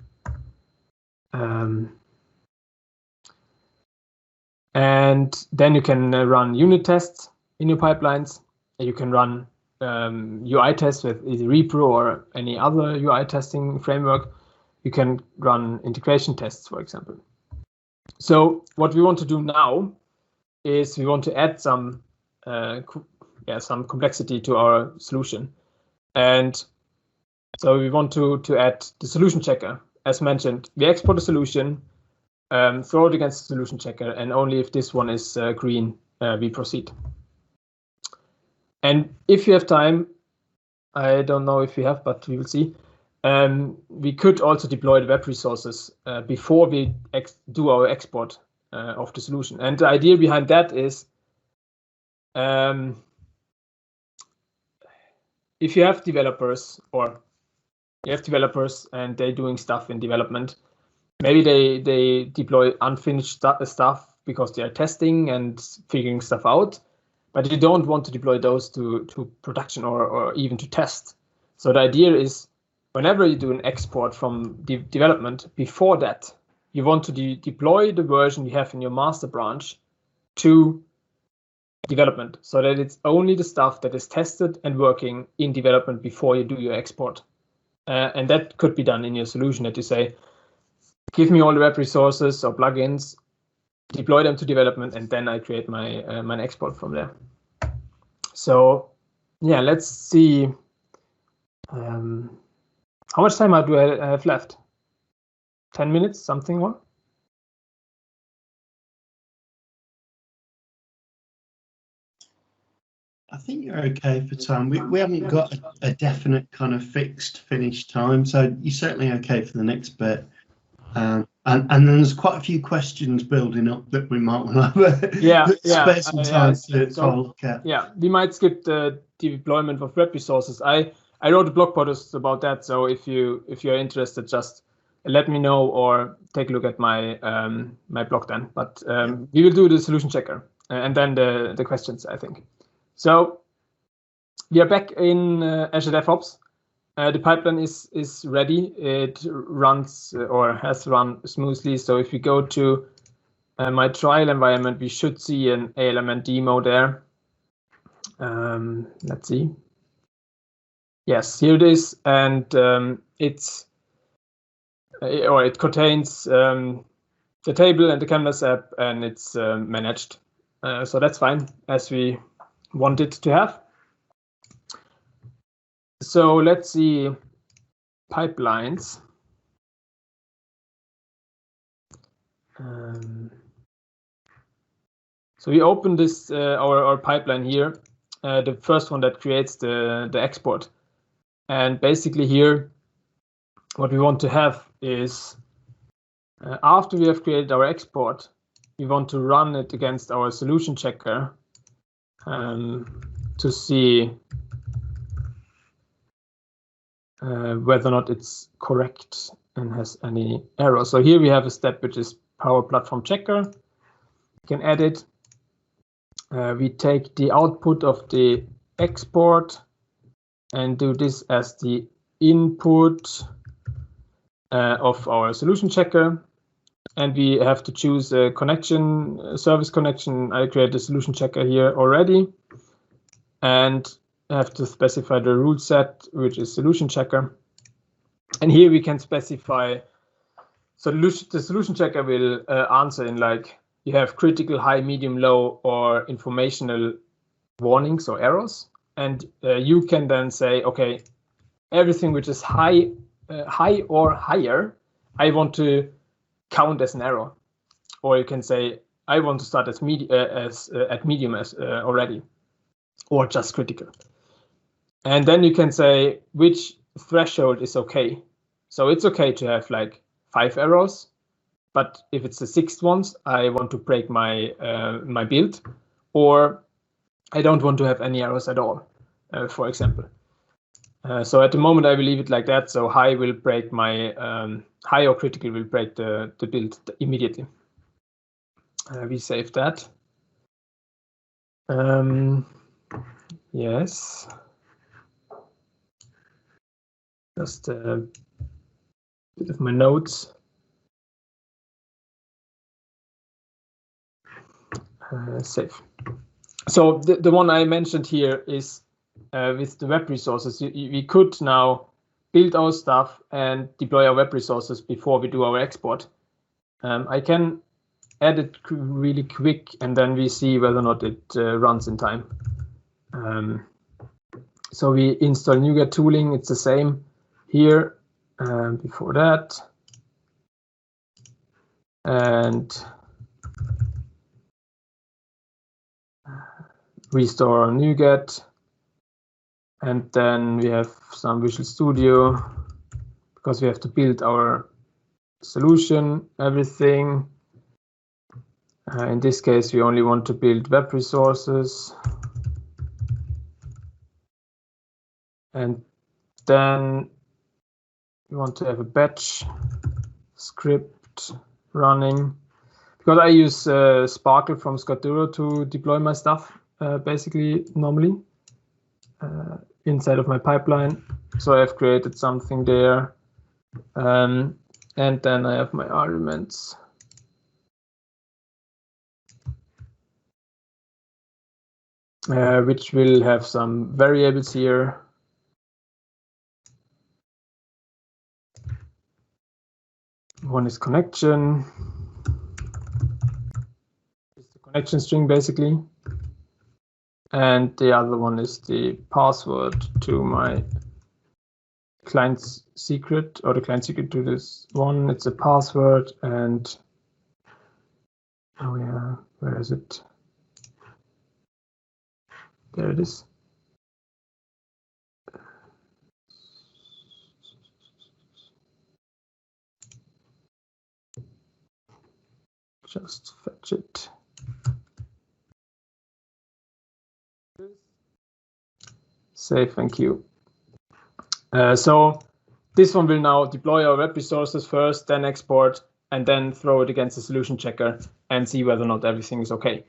And then you can run unit tests in your pipelines. You can run UI tests with either Repro or any other UI testing framework. You can run integration tests, for example. So what we want to do now is we want to add some complexity to our solution. And so we want to add the solution checker. As mentioned, we export a solution, throw it against the solution checker, and only if this one is green, we proceed. And if you have time, I don't know if we have, but we will see. We could also deploy the web resources before we do our export of the solution. And the idea behind that is, if you have developers and they're doing stuff in development, maybe they deploy unfinished stuff because they are testing and figuring stuff out, but you don't want to deploy those to production or even to test. So the idea is, whenever you do an export from development, before that, you want to deploy the version you have in your master branch to development, so that it's only the stuff that is tested and working in development before you do your export. And that could be done in your solution, that you say, give me all the web resources or plugins, deploy them to development, and then I create my export from there. So yeah, let's see. How much time do I have left? 10 minutes, something more? I think you're okay for time. We haven't got a definite kind of fixed finish time, so you're certainly okay for the next bit. And then there's quite a few questions building up that we might want to spare some time to look at. Yeah, we might skip the deployment of web resources. I wrote a blog post about that, so if you're interested, just let me know or take a look at my my blog then. But we will do the solution checker and then the questions, I think. So we are back in Azure DevOps, the pipeline is ready. It runs or has run smoothly. So if we go to my trial environment, we should see an ALM demo there. Let's see. Yes, here it is, and it contains the table and the Canvas app, and it's managed. So that's fine, as we want it to have. So let's see pipelines. So we open this our pipeline here, the first one that creates the export. And basically here, what we want to have is after we have created our export, we want to run it against our solution checker to see whether or not it's correct and has any error. So here we have a step which is Power Platform Checker. You can add it. We take the output of the export and do this as the input of our solution checker. And we have to choose a connection, service connection. I create a solution checker here already. And I have to specify the rule set, which is solution checker. And here we can specify, so the solution checker will answer in like, you have critical, high, medium, low, or informational warnings or errors. And you can then say, okay, everything which is high or higher, I want to count as an error. Or you can say, I want to start as at medium already, or just critical. And then you can say which threshold is okay. So it's okay to have like 5 errors, but if it's the 6th ones, I want to break my my build, or I don't want to have any errors at all, for example. So at the moment I will leave it like that. So high will break my high or critical will break the build immediately. We save that. Yes. Just a bit of my notes. Save. So the one I mentioned here is with the web resources. We could now build our stuff and deploy our web resources before we do our export. I can add it really quick, and then we see whether or not it runs in time. So we install NuGet tooling. It's the same here before that. And restore NuGet. And then we have some Visual Studio because we have to build our solution, everything. In this case, we only want to build web resources. And then we want to have a batch script running, because I use Sparkle from Scoturo to deploy my stuff basically normally inside of my pipeline. So I've created something there. And then I have my arguments. Which will have some variables here. One is connection. It's the connection string basically. And the other one is the password to my client's secret, or the client secret to this one. It's a password, and oh yeah, where is it? There it is. Just fetch it. Save, thank you. So this one will now deploy our web resources first, then export, and then throw it against the solution checker and see whether or not everything is okay.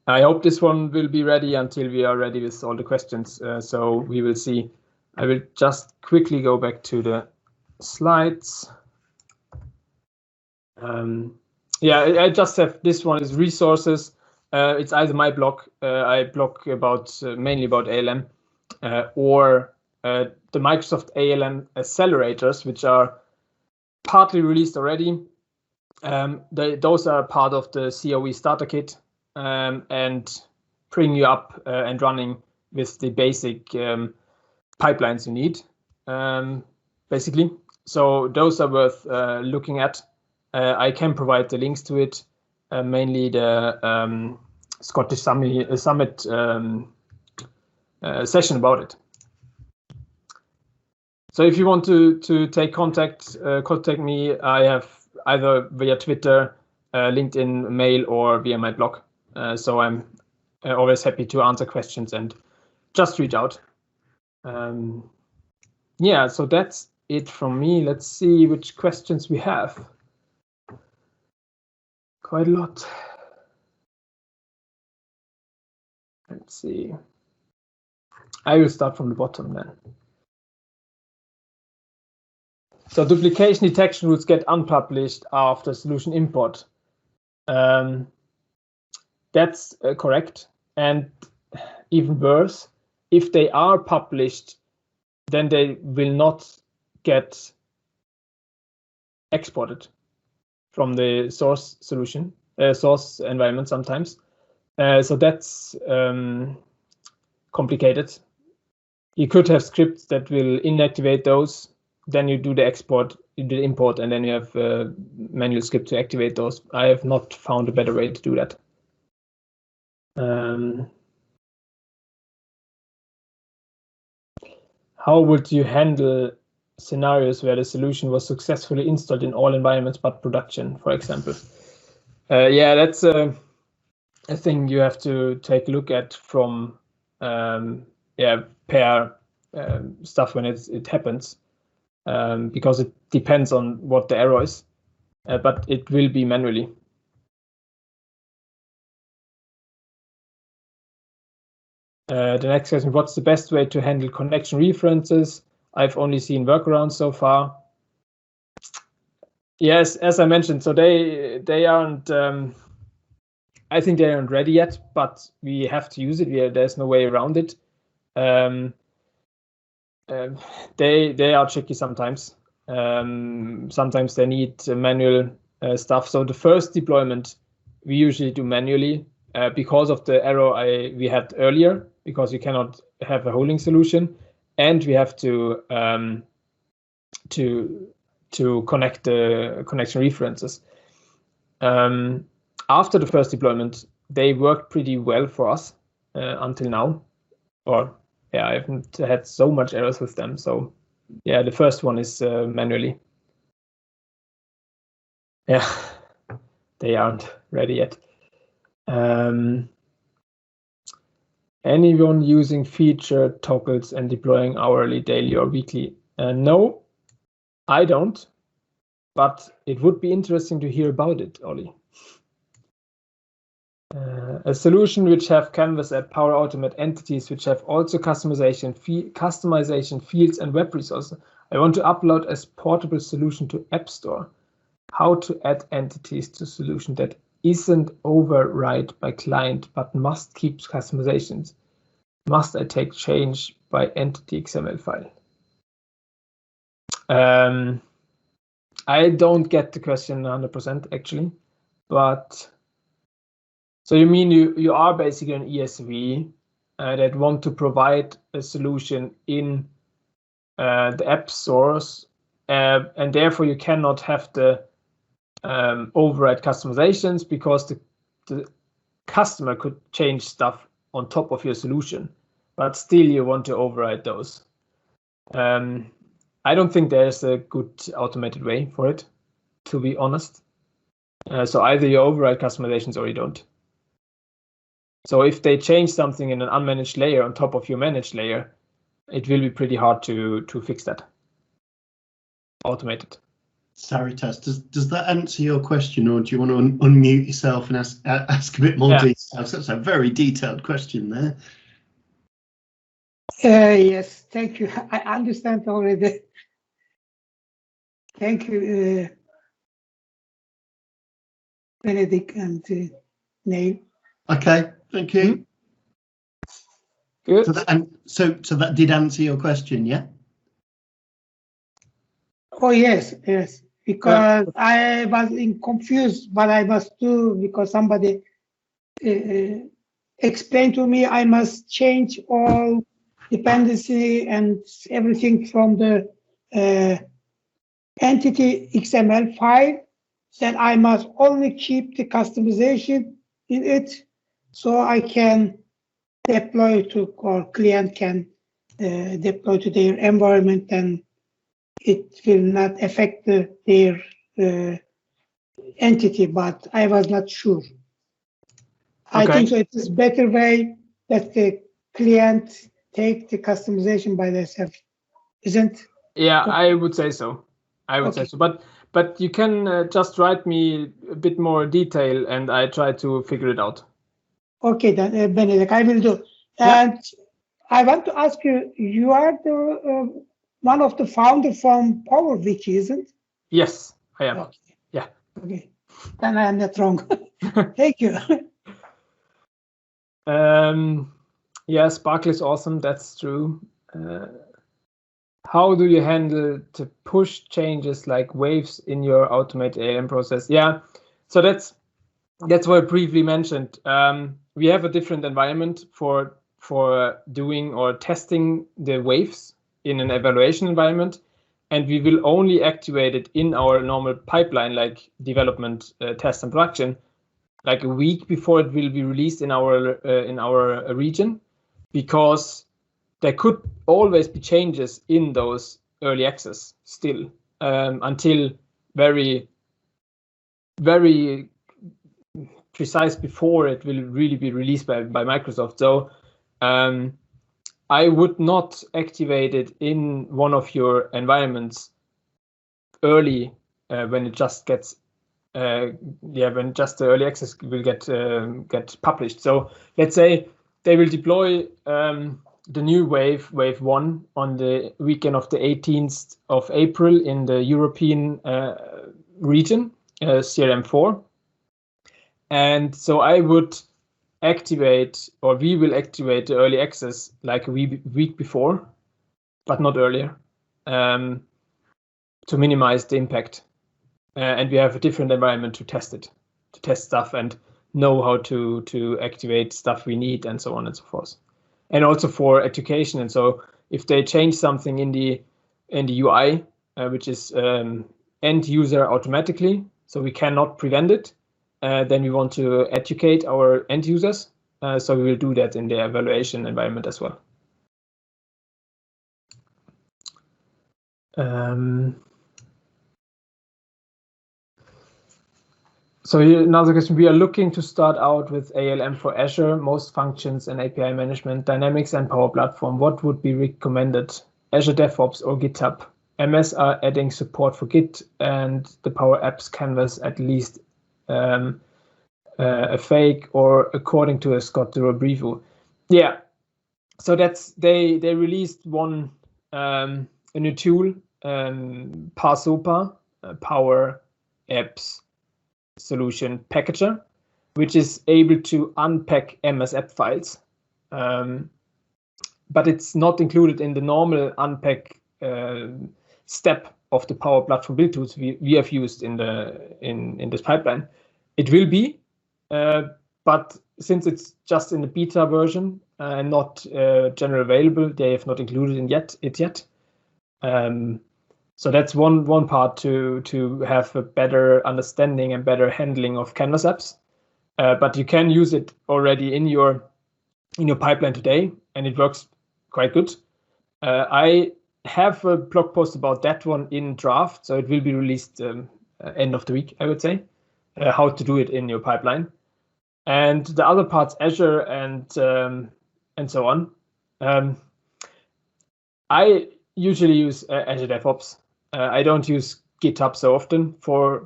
I hope this one will be ready until we are ready with all the questions. So we will see I will just quickly go back to the slides. Yeah, I just have this one is resources. It's either my blog. I blog about mainly about ALM, or the Microsoft ALM accelerators, which are partly released already. Those are part of the COE starter kit, and bring you up and running with the basic pipelines you need, basically. So those are worth looking at. I can provide the links to it, mainly the Scottish Summit session about it. So if you want to take contact me. I have either via Twitter, LinkedIn, mail, or via my blog. So I'm always happy to answer questions and just reach out. Yeah, so that's it from me. Let's see which questions we have. Quite a lot. Let's see. I will start from the bottom then. So duplication detection rules get unpublished after solution import. That's correct. And even worse, if they are published, then they will not get exported from the source solution, source environment sometimes. So that's complicated. You could have scripts that will inactivate those. Then you do the export, you do the import, and then you have a manual script to activate those. I have not found a better way to do that. How would you handle scenarios where the solution was successfully installed in all environments but production, for example? Yeah, that's a thing you have to take a look at from pair stuff when it happens, because it depends on what the error is, but it will be manually. The next question, what's the best way to handle connection references? I've only seen workarounds so far. Yes, as I mentioned, so they aren't, I think they aren't ready yet, but we have to use it. There's no way around it. They are tricky sometimes. Sometimes they need manual stuff. So the first deployment we usually do manually because of the error we had earlier, because you cannot have a holding solution, and we have to connect the connection references. After the first deployment, they worked pretty well for us until now. Or yeah, I haven't had so much errors with them. So yeah, the first one is manually. Yeah, they aren't ready yet. Anyone using feature toggles and deploying hourly, daily, or weekly? No, I don't, but it would be interesting to hear about it, Ollie. A solution which have Canvas app Power Automate entities which have also customization fields and web resources. I want to upload as portable solution to App Store. How to add entities to solution that isn't override by client but must keep customizations? Must I take change by entity XML file? I don't get the question 100% actually, but so you mean you are basically an ESV that want to provide a solution in the app source, and therefore you cannot have the override customizations because the customer could change stuff on top of your solution, but still you want to override those. I don't think there's a good automated way for it, to be honest. So either you override customizations or you don't. So if they change something in an unmanaged layer on top of your managed layer, it will be pretty hard to fix that. Automated. Saritas, does that answer your question, or do you want to unmute yourself and ask a bit more detail? So that's a very detailed question there. Yes, thank you. I understand already. Thank you, Benedikt and Neil. Okay, thank you. Good. So that did answer your question, yeah? Oh yes, because I was confused what I must do, because somebody explained to me I must change all dependency and everything from the entity XML file. Then I must only keep the customization in it, so I can deploy to, or client can deploy to their environment, and it will not affect their entity, but I was not sure. I think so. It is better way that the client take the customization by themselves, isn't? Yeah, I would say so. Say so. But you can just write me a bit more detail, and I try to figure it out. Okay, then Benedikt, I will do. And I want to ask you: you are the one of the founders from PowerWiki, isn't? Yes, I am. Okay. Yeah. Okay, then I am not wrong. Thank you. Yeah, Sparkle is awesome. That's true. How do you handle to push changes like waves in your automated ALM process? Yeah, so that's what I briefly mentioned. We have a different environment for doing or testing the waves in an evaluation environment, and we will only activate it in our normal pipeline, like development, test, and production, like a week before it will be released in our region, because there could always be changes in those early access still, until very, very precise before it will really be released by Microsoft. So I would not activate it in one of your environments early, when it just gets when just the early access will get published. So let's say they will deploy the new wave 1 on the weekend of the 18th of April in the European region, CRM4. And so I would activate, or we will activate the early access like a week before, but not earlier, to minimize the impact. And we have a different environment to test it, to test stuff and know how to activate stuff we need, and so on and so forth. And also for education. And so if they change something in the UI, which is end user automatically, so we cannot prevent it, then we want to educate our end users. So we will do that in the evaluation environment as well. So here, another question: we are looking to start out with ALM for Azure, most functions and API management, Dynamics and Power Platform. What would be recommended? Azure DevOps or GitHub? MS are adding support for Git, and the Power Apps canvas at least a fake, or according to a Scott Duro preview. Yeah, so that's they released one a new tool, PASOPA, Power Apps Solution Packager, which is able to unpack MS app files, but it's not included in the normal unpack step of the Power Platform build tools we have used in this pipeline. It will be, but since it's just in the beta version and not generally available, they have not included it yet. So that's one part to have a better understanding and better handling of Canvas apps. But you can use it already in your pipeline today, and it works quite good. I have a blog post about that one in draft, so it will be released end of the week, I would say, how to do it in your pipeline. And the other parts, Azure and so on. I usually use Azure DevOps. I don't use GitHub so often for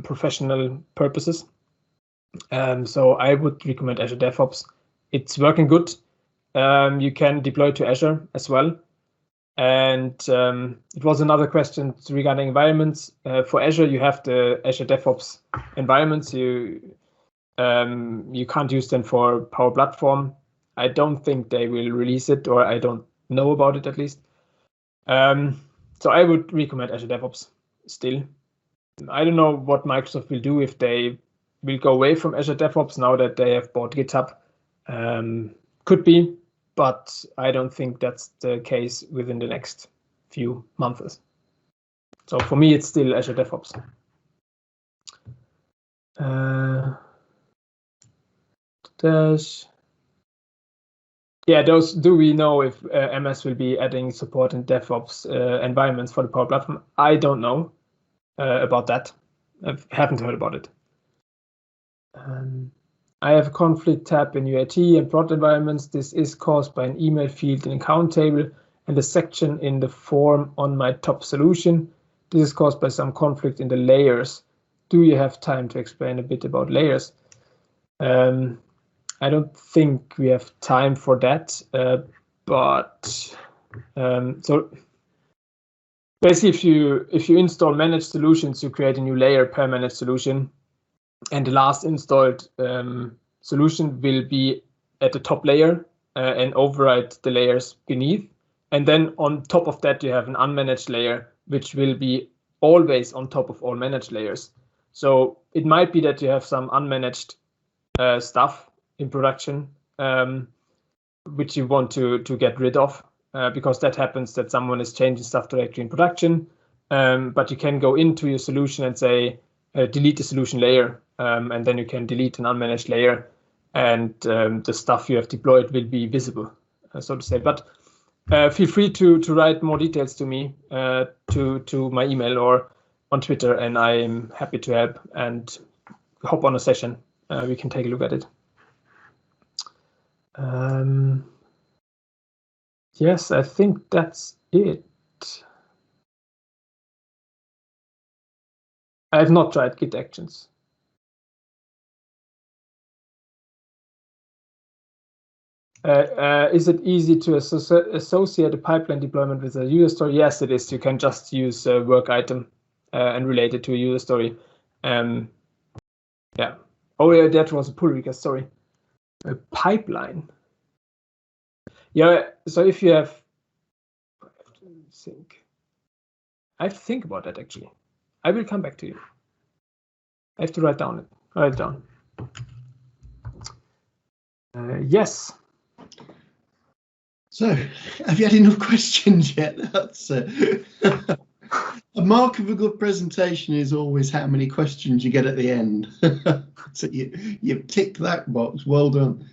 professional purposes. So I would recommend Azure DevOps. It's working good. you can deploy to Azure as well. And it was another question regarding environments. For Azure, you have the Azure DevOps environments. You can't use them for Power Platform. I don't think they will release it, or I don't know about it at least. So I would recommend Azure DevOps still. I don't know what Microsoft will do, if they will go away from Azure DevOps now that they have bought GitHub. Could be, but I don't think that's the case within the next few months. So for me, it's still Azure DevOps. Yeah, those. Do we know if MS will be adding support in DevOps environments for the Power Platform? I don't know about that. I haven't heard about it. I have a conflict tab in UAT and prod environments. This is caused by an email field in account table and a section in the form on my top solution. This is caused by some conflict in the layers. Do you have time to explain a bit about layers? I don't think we have time for that, so basically, if you install managed solutions, you create a new layer per managed solution, and the last installed solution will be at the top layer and override the layers beneath. And then on top of that, you have an unmanaged layer, which will be always on top of all managed layers. So it might be that you have some unmanaged stuff in production, which you want to get rid of, because that happens, that someone is changing stuff directly in production. But you can go into your solution and say, delete the solution layer, and then you can delete an unmanaged layer, and the stuff you have deployed will be visible, so to say. But feel free to write more details to me, to my email or on Twitter, and I'm happy to help and hop on a session. We can take a look at it. Yes, I think that's it. I have not tried Git Actions. Is it easy to associate a pipeline deployment with a user story? Yes, it is. You can just use a work item and relate it to a user story. Yeah. Oh, yeah, that was a pull request. Sorry. A pipeline. Yeah. So if you have, I have to think about that actually. I will come back to you. I have to write it down. Yes. So, have you had enough questions yet? That's a mark of a good presentation is always how many questions you get at the end. So you tick that box. Well done.